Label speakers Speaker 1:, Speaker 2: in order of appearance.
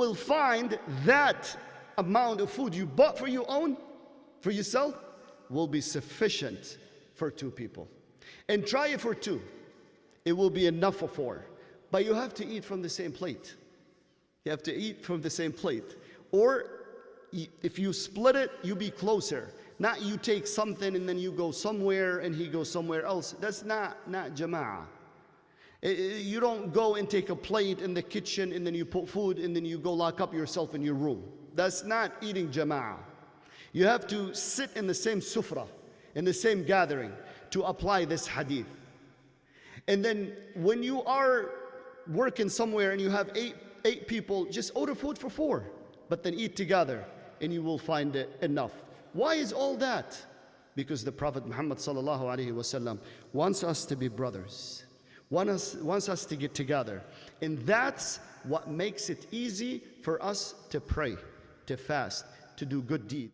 Speaker 1: will find that amount of food you bought for your own, for yourself, will be sufficient for 2 people. And try it for 2. It will be enough for 4. But you have to eat from the same plate. You have to eat from the same plate. Or if you split it, you be closer. Not you take something and then you go somewhere and he goes somewhere else. That's not Jama'a. You don't go and take a plate in the kitchen and then you put food and then you go lock up yourself in your room. That's not eating Jama'a. You have to sit in the same sufra, in the same gathering, to apply this hadith. And then when you are working somewhere and you have eight people, just order food for 4, but then eat together and you will find it enough. Why is all that? Because the Prophet Muhammad sallallahu alaihi wasallam wants us to be brothers, wants us to get together. And that's what makes it easy for us to pray, to fast, to do good deeds.